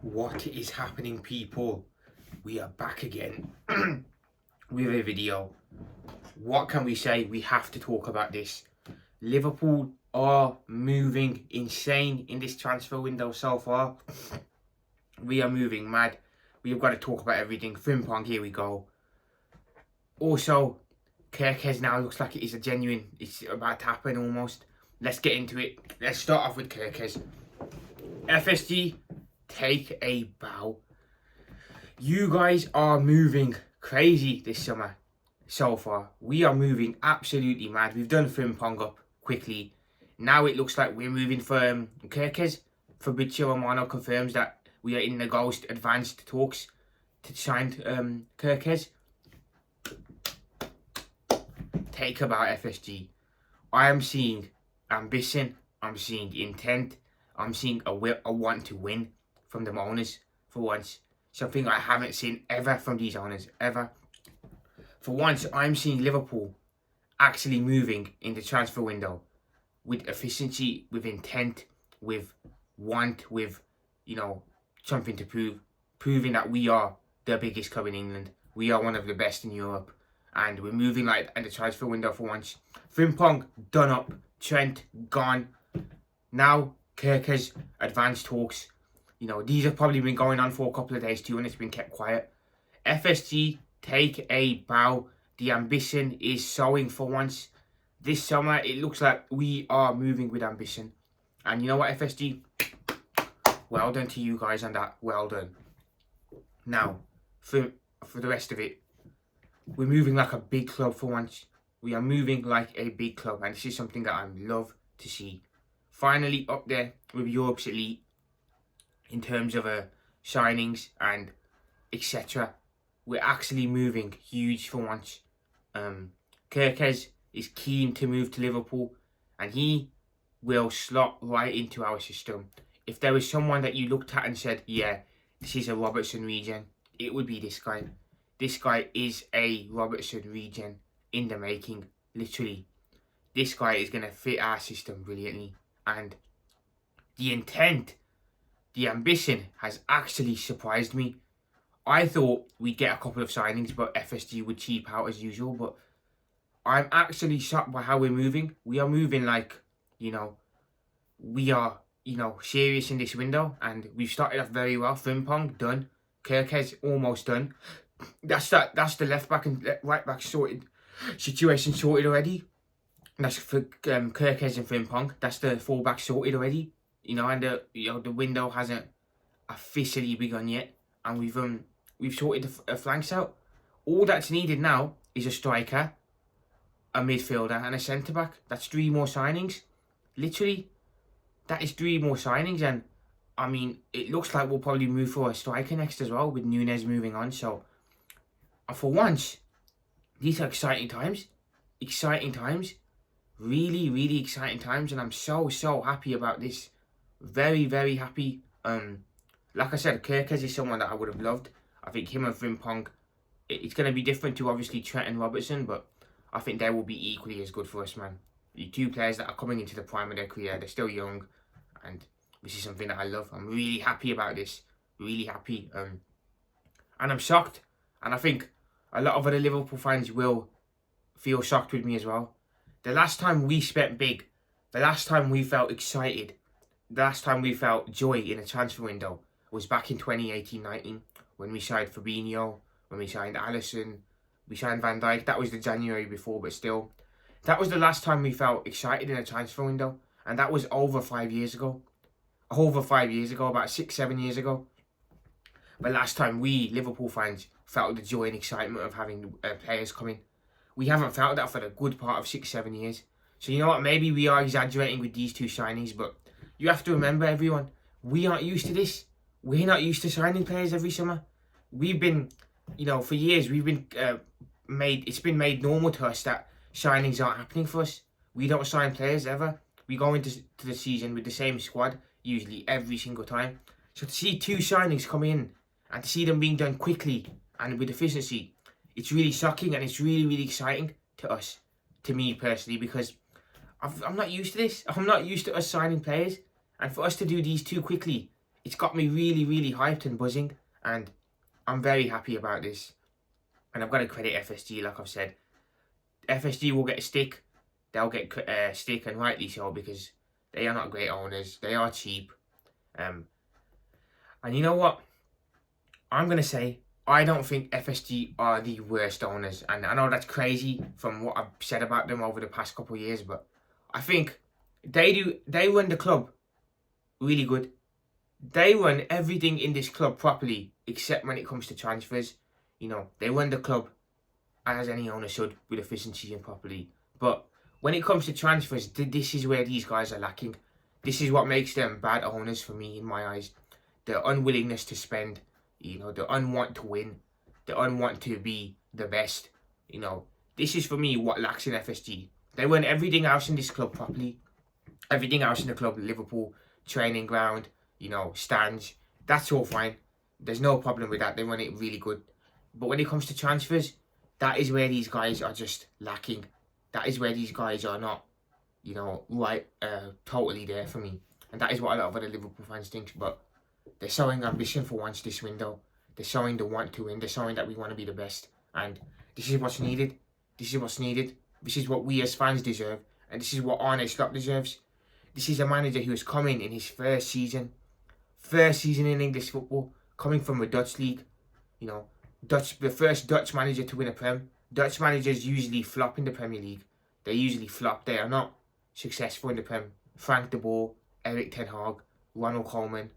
What is happening, people? We are back again with a video. What can we say? We have to talk about this. Liverpool are moving insane in this transfer window so far. We are moving mad. We've got to talk about everything. Frimpong, here we go. Also, Kerkez now looks like it is a genuine. It's about to happen almost. Let's get into it. Let's start off with Kirkez. FSG, take a bow. You guys are moving crazy this summer so far. We are moving absolutely mad. We've done Frimpong up quickly. Now it looks like we're moving for Kirkez. Fabrizio Romano confirms that we are in the ghost advanced talks to sign Kirkez. Take about FSG. I am seeing ambition. I'm seeing intent. I'm seeing a want to win from the owners for once. Something I haven't seen ever from these owners, ever. For once, I'm seeing Liverpool actually moving in the transfer window with efficiency, with intent, with want, with, something to prove. Proving that we are the biggest club in England. We are one of the best in Europe. And we're moving like in the transfer window for once. Frimpong, done up. Trent, gone. Now, Kirkez, advanced talks. These have probably been going on for a couple of days too, and it's been kept quiet. FSG, take a bow. The ambition is sowing for once. This summer, it looks like we are moving with ambition. And you know what, FSG? Well done to you guys on that. Well done. Now, for the rest of it, we're moving like a big club for once. We are moving like a big club, and this is something that I love to see. Finally, up there with Europe's elite in terms of signings and etc. We're actually moving huge for once. Kerkez is keen to move to Liverpool, and he will slot right into our system. If there was someone that you looked at and said, yeah, this is a Robertson regen, it would be this guy. This guy is a Robertson regen in the making, literally. This guy is going to fit our system brilliantly. And the intent, the ambition has actually surprised me. I thought we'd get a couple of signings, but FSG would cheap out as usual. But I'm actually shocked by how we're moving. We are moving like, we are, serious in this window. And we've started off very well. Frimpong, done. Kirkez, almost done. That's the left back and right back sorted. Situation sorted already. That's for Kirkez and Frimpong. That's the full back sorted already. And the window hasn't officially begun yet, and we've sorted the flanks out. All that's needed now is a striker, a midfielder, and a centre back. That's 3 more signings. Literally, that is 3 more signings, and I mean, it looks like we'll probably move for a striker next as well, with Nunez moving on. So, for once, these are exciting times. Exciting times. Really, really exciting times, and I'm so happy about this. Very, very happy. Like I said, Kirkez is someone that I would have loved. I think him and Frimpong, it's going to be different to obviously Trent and Robertson, but I think they will be equally as good for us, man. The 2 players that are coming into the prime of their career, they're still young, and this is something that I love. I'm really happy about this. Really happy. And I'm shocked, and I think a lot of other Liverpool fans will feel shocked with me as well. The last time we spent big, the last time we felt excited, the last time we felt joy in a transfer window was back in 2018-19 when we signed Fabinho, when we signed Alisson, we signed Van Dijk. That was the January before, but still. That was the last time we felt excited in a transfer window, and that was over 5 years ago. Over 5 years ago, about 6-7 years ago. The last time we, Liverpool fans, felt the joy and excitement of having players coming. We haven't felt that for the good part of 6-7 years. So you know what, maybe we are exaggerating with these 2 signings, but you have to remember, everyone, we aren't used to this. We're not used to signing players every summer. We've been, for years, we've been it's been made normal to us that signings aren't happening for us. We don't sign players ever. We go into the season with the same squad, usually every single time. So to see 2 signings come in and to see them being done quickly and with efficiency, it's really shocking, and it's really, really exciting to us, to me personally, because I'm not used to this. I'm not used to us signing players. And for us to do these 2 quickly, it's got me really, really hyped and buzzing, and I'm very happy about this. And I've got to credit FSG, like I've said. FSG will get a stick. They'll get a stick, and rightly so, because they are not great owners. They are cheap. And you know what? I'm going to say, I don't think FSG are the worst owners. And I know that's crazy from what I've said about them over the past couple of years, but I think they run the club really good. They run everything in this club properly, except when it comes to transfers. You know, they run the club as any owner should, with efficiency and properly. But when it comes to transfers, this is where these guys are lacking. This is what makes them bad owners for me, in my eyes. The unwillingness to spend, you know, the unwant to win, the unwant to be the best. You know, this is for me what lacks in FSG. They run everything else in this club properly. Everything else in the club, Liverpool, training ground, you know, stands, that's all fine. There's no problem with that. They run it really good. But when it comes to transfers, that is where these guys are just lacking. That is where these guys are not, you know, right, totally there for me. And that is what a lot of other Liverpool fans think. But they're showing ambition for once this window. They're showing the want to win. They're showing that we want to be the best. And this is what's needed. This is what's needed. This is what we as fans deserve. And this is what Arne Slot deserves. This is a manager who has come in his first season in English football, coming from a Dutch league. You know, the first Dutch manager to win a Prem. Dutch managers usually flop in the Premier League. They usually flop. They are not successful in the Prem. Frank de Boer, Erik ten Hag, Ronald Koeman.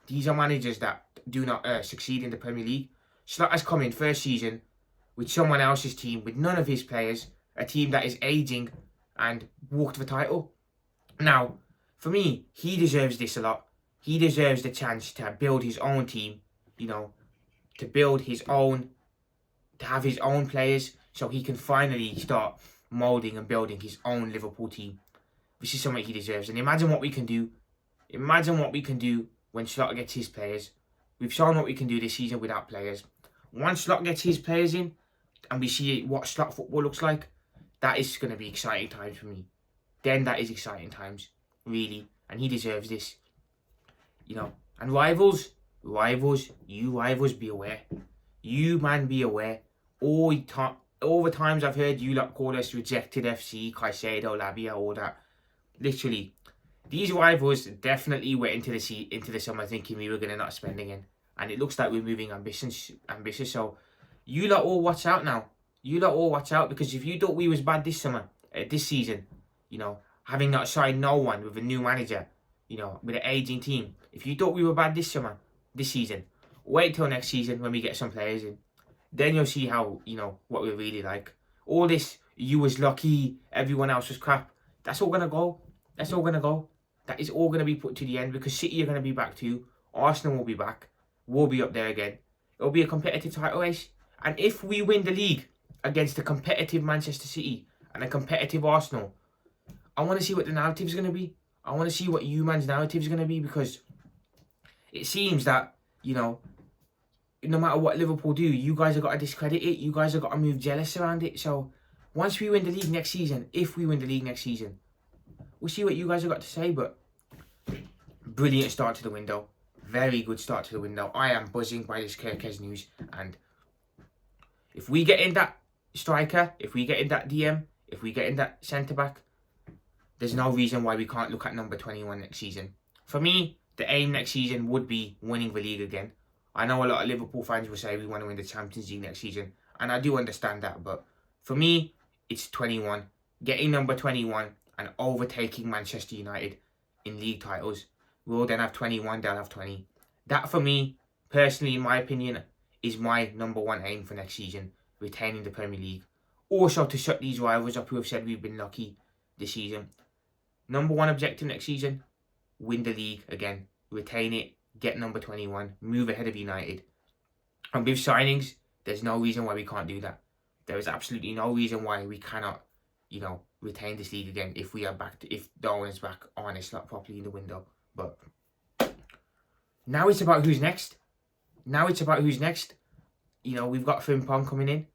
These are managers that do not succeed in the Premier League. Slot has come in first season with someone else's team, with none of his players, a team that is ageing, and walked the title. Now, for me, he deserves this a lot. He deserves the chance to build his own team, you know, to build his own, to have his own players, so he can finally start moulding and building his own Liverpool team. This is something he deserves. And imagine what we can do. Imagine what we can do when Slot gets his players. We've shown what we can do this season without players. Once Slot gets his players in, and we see what Slot football looks like, that is going to be exciting times for me. Then that is exciting times, really. And he deserves this. You know, and rivals, you rivals be aware. You, man, be aware. All the times I've heard you lot call us rejected FC, Caicedo, Labia, all that. Literally, these rivals definitely went into the summer thinking we were going to not spend again. And it looks like we're moving ambitious. So, you lot all watch out now. You lot all watch out, because if you thought we was bad this summer, this season, you know, having not signed no one with a new manager, you know, with an aging team, if you thought we were bad this season, wait till next season when we get some players in. Then you'll see how, you know, what we're really like. All this, you was lucky, everyone else was crap, that's all going to go. That's all going to go. That is all going to be put to the end, because City are going to be back too. Arsenal will be back. We'll be up there again. It'll be a competitive title race. And if we win the league against a competitive Manchester City and a competitive Arsenal, I want to see what the narrative is going to be. I want to see what you man's narrative is going to be, because it seems that, you know, no matter what Liverpool do, you guys have got to discredit it. You guys have got to move jealous around it. So once we win the league next season, if we win the league next season, we'll see what you guys have got to say. But brilliant start to the window. Very good start to the window. I am buzzing by this Kerkez news. And if we get in that striker, if we get in that DM, if we get in that centre-back, there's no reason why we can't look at number 21 next season. For me, the aim next season would be winning the league again. I know a lot of Liverpool fans will say we want to win the Champions League next season, and I do understand that, but for me, it's 21. Getting number 21 and overtaking Manchester United in league titles. We'll then have 21, they'll have 20. That, for me, personally, in my opinion, is my number one aim for next season, retaining the Premier League. Also, to shut these rivals up who have said we've been lucky this season. Number one objective next season, win the league again, retain it, get number 21, move ahead of United. And with signings, there's no reason why we can't do that. There is absolutely no reason why we cannot, you know, retain this league again if we are back, if the owner's back on it, slot properly in the window. But now it's about who's next. You know, we've got Frimpong coming in.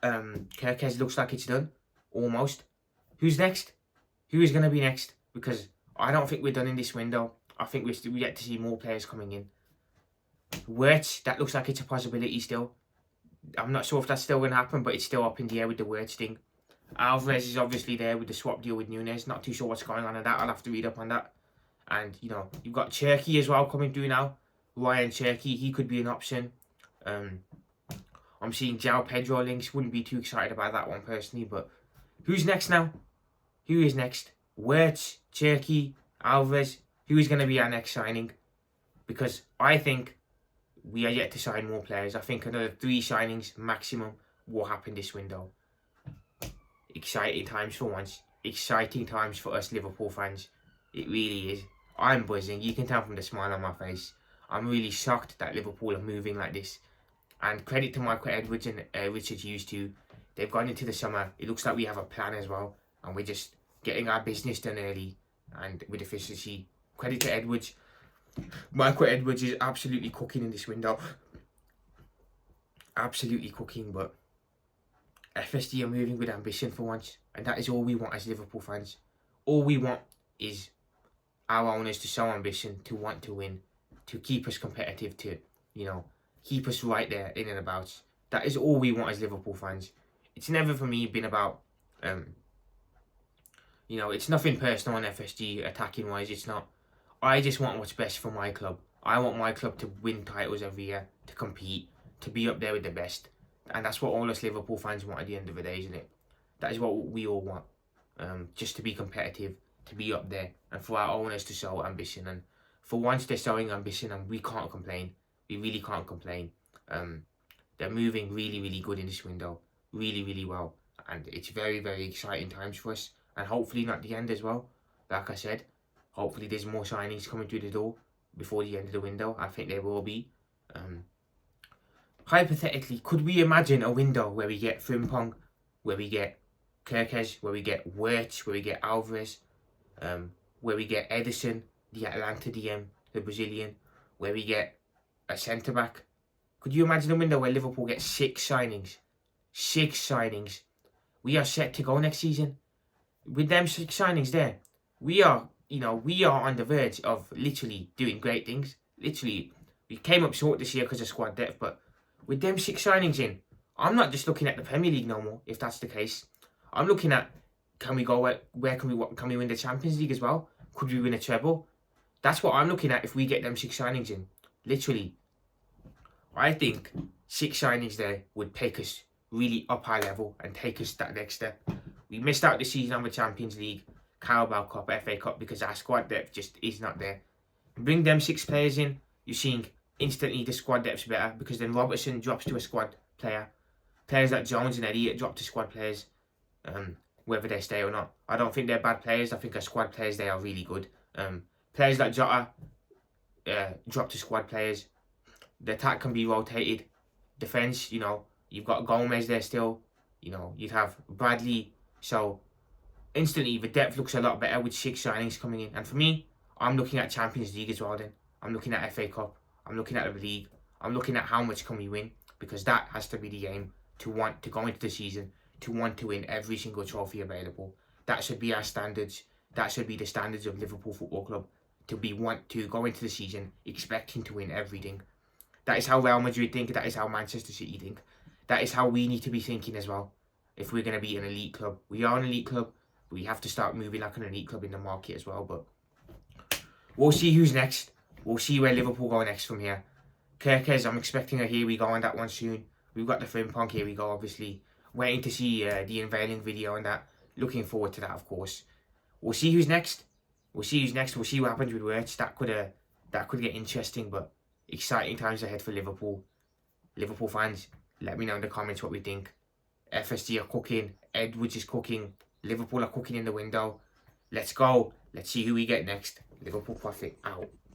Kerkez looks like it's done, almost. Who's next? Who is going to be next? Because I don't think we're done in this window. I think we get to see more players coming in. Wirtz, that looks like it's a possibility still. I'm not sure if that's still going to happen, but it's still up in the air with the Wirtz thing. Alvarez is obviously there with the swap deal with Nunes. Not too sure what's going on in that. I'll have to read up on that. And, you know, you've got Kerkez as well coming through now. Ryan Cherky, he could be an option. I'm seeing João Pedro links. Wouldn't be too excited about that one personally. But who's next now? Who is next? Wirtz, Cherky, Alvarez. Who is going to be our next signing? Because I think we are yet to sign more players. I think another 3 signings maximum will happen this window. Exciting times for once. Exciting times for us Liverpool fans. It really is. I'm buzzing. You can tell from the smile on my face. I'm really shocked that Liverpool are moving like this. And credit to Michael Edwards and Richard Hughes too. They've gone into the summer. It looks like we have a plan as well. And we're just getting our business done early and with efficiency. Credit to Edwards. Michael Edwards is absolutely cooking in this window. Absolutely cooking, but FSG are moving with ambition for once. And that is all we want as Liverpool fans. All we want is our owners to show ambition, to want to win, to keep us competitive, to, you know, keep us right there in and about. That is all we want as Liverpool fans. It's never for me been about, you know, it's nothing personal on FSG attacking wise. It's not. I just want what's best for my club. I want my club to win titles every year, to compete, to be up there with the best. And that's what all us Liverpool fans want at the end of the day, isn't it? That is what we all want. Just to be competitive, to be up there, and for our owners to show ambition. And for once they're showing ambition, and we can't complain. We really can't complain. They're moving really, really good in this window. Really, really well. And it's very, very exciting times for us. And hopefully not the end as well. Like I said, hopefully there's more signings coming through the door before the end of the window. I think there will be. Hypothetically, could we imagine a window where we get Frimpong, where we get Kerkez, where we get Wirtz, where we get Alvarez, where we get Edison, the Atlanta DM, the Brazilian, where we get a centre-back? Could you imagine a window where Liverpool gets 6 signings? 6 signings. We are set to go next season. With them 6 signings there, we are, you know, we are on the verge of literally doing great things. Literally, we came up short this year because of squad depth, but with them 6 signings in, I'm not just looking at the Premier League no more, if that's the case. I'm looking at, can we go, where can we win the Champions League as well? Could we win a treble? That's what I'm looking at if we get them 6 signings in. Literally. I think 6 signings there would take us really up our level and take us that next step. We missed out this season on the Champions League, Carabao Cup, FA Cup because our squad depth just is not there. Bring them 6 players in, you're seeing instantly the squad depth's better because then Robertson drops to a squad player. Players like Jones and Elliott drop to squad players, whether they stay or not. I don't think they're bad players. I think our squad players, they are really good. Players like Jota drop to squad players. The attack can be rotated. Defence, you know, you've got Gomez there still. You know, you'd have Bradley. So, instantly, the depth looks a lot better with 6 signings coming in. And for me, I'm looking at Champions League as well then. I'm looking at FA Cup. I'm looking at the league. I'm looking at how much can we win. Because that has to be the aim. To want to go into the season. To want to win every single trophy available. That should be our standards. That should be the standards of Liverpool Football Club. To want to go into the season expecting to win everything. That is how Real Madrid think. That is how Manchester City think. That is how we need to be thinking as well. If we're going to be an elite club. We are an elite club. But we have to start moving like an elite club in the market as well. But we'll see who's next. We'll see where Liverpool go next from here. Kerkez, I'm expecting a here we go on that one soon. We've got the Frimpong, here we go obviously. Waiting to see the unveiling video and that. Looking forward to that of course. We'll see who's next. We'll see who's next. We'll see what happens with Wirtz. That could get interesting, but exciting times ahead for Liverpool. Liverpool fans, let me know in the comments what we think. FSG are cooking. Edwards is cooking. Liverpool are cooking in the window. Let's go. Let's see who we get next. Liverpool Profit out.